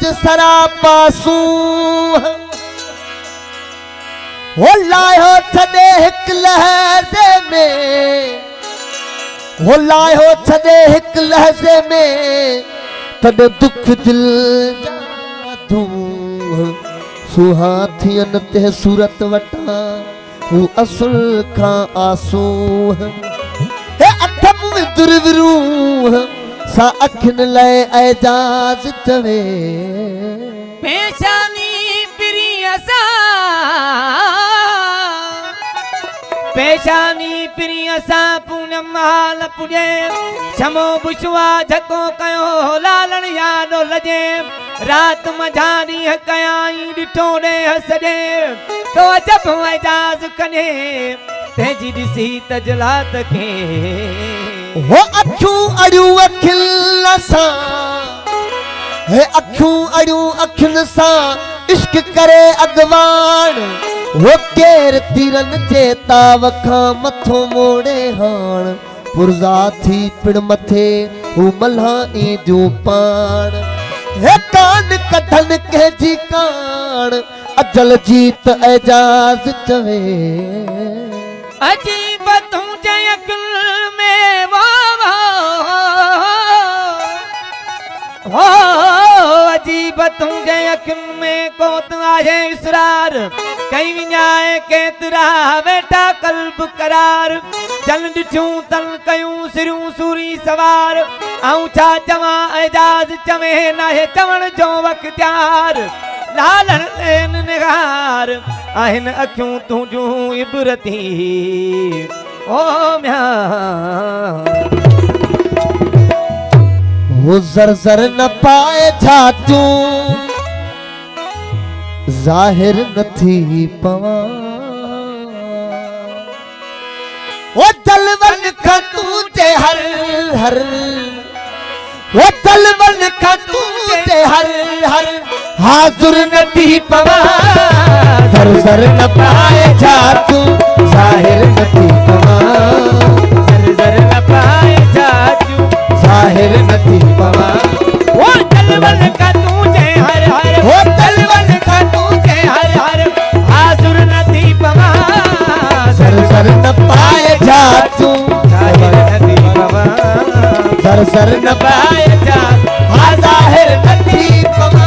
सूरज सरापासू हो लायो छदे हिक लहजे में हो लायो छदे हिक लहजे में तद दुख दिल जादू सुहाथियन ते सूरत वटा वो असुल खां आंसू हे अथम दुरविरू सा अखिन लय एजाज चवे पेशानी प्रियसा पेशानी प्रियसा पूनम हाल पुजे छमो बुशवा झको कयो लालण यादो लजे रात मझारी कयाई डिठो रे हसदे तो जब एजाज कने तेजी दिसी तजलात के हो अखियूं अड़ियूं अखियुनि सां हे अखियूं अड़ियूं अखियुनि सां इश्क करे अॻवान हो केर तीरन जे ताव खां मथो मोड़े हाण पुरज़ा थी पिण मथे हू मल्हा ईंदियूं पाण हे कान कढन कंहिंजी कान अजल जीत एजाज चवे अजीब तुझे अकुल में वो अजीब तुझे अकुल में कोत आहे इसरार कई विञाए केतिरा वेठा कल्ब करार जल ॾिठूं तन कयूं सिरियूं सूरी सवार ऐं छा चवां एजाज चवे नाहे चवण जो वक़्तियार लालण लेन निगार आहिन अखियूं तुझूं इबरती ओ म्या वो जर जर न पाए छातूं जाहिर न थी पवा वो दलवन का तूते हर हर वो दलवन का तूते हर हर हाजुर न थी पवा जर जर न पाए छातूं जाहिर न थी पवा जर जर न पाए छातूं जाहिर न थी पवा वो दलवन का तूते हर हर वो दलवन का तूते हर हर हाजुर न थी पवा जर जर न पाए छातूं जाहिर न थी पवा जर जर न पाए छातूं जाहिर न थी पवा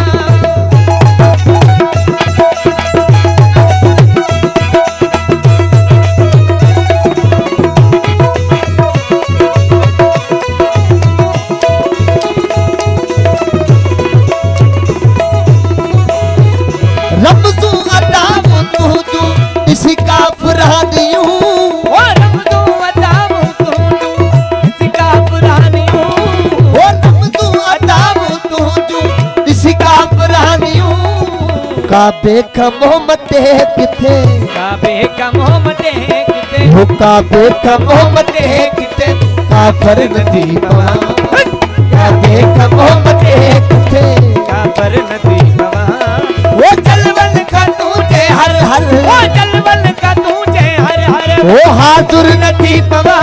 काबे का मोहम्मद किथे काबे का मोहम्मद किथे हो काबे का मोहम्मद किथे काफर नदी पवा काबे का मोहम्मद किथे काफर नदी पवा वो जलवन का तुझे हर हर वो जलवन का तुझे हर हर वो हाजुर नदी पवा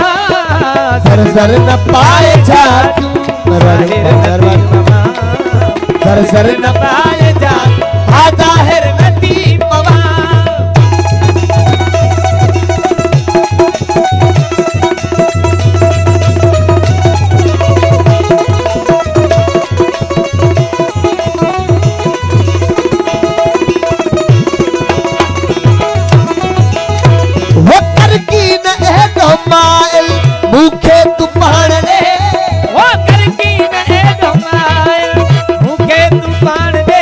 सर सर न पाए छातूं जाहिर नदी पवा सर सर न पाए जा जाहिर नदी पवा वो कर की न है तो माइल मुखे तू पाण दे वो कर की न है तो माइल मुखे तू पाण दे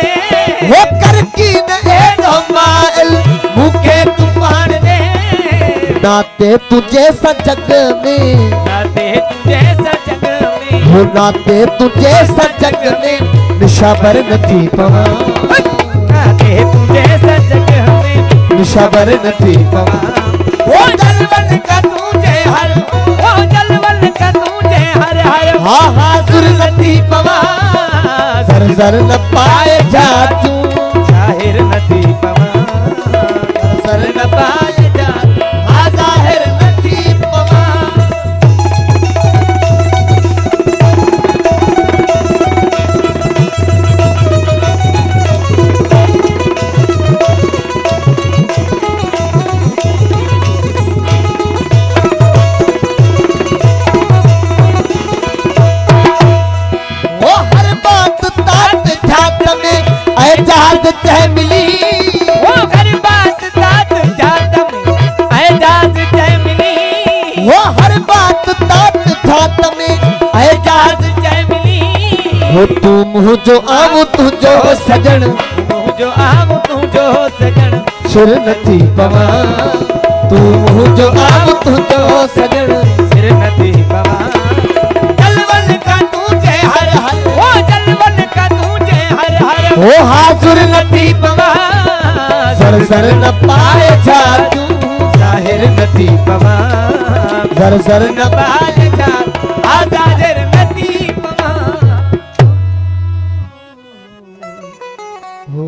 वो कर की न है तो माइल मुखे तू पाण दे नाते तुझे सजग में नाते तुझे सजग में हो नाते तुझे सजग में निशाबर नथी पवा नाते तुझे सजग में निशाबर नथी पवा वो जलवन का तुझे हर वो जलवन का तुझे हर हर हा हाजुर नथी पवा सर सर न पाए छातूं जाहिर नथी पवा सर न पाए छातूं हा जाहिर नथी पवा ओ तू मुझो आऊं तुझो सजन मुझो आऊं तुझो सजन सिर नथी पवा तू मुझो आऊं तुझो सजन सिर नथी पवा जलवन का तुझे हर हर ओ जलवन का तुझे हर हर ओ हाजुर नथी पवा सर सर न पाए जा तू जाहिर नथी पवा सर सर न पाए जा जाहिर नथी पवा हो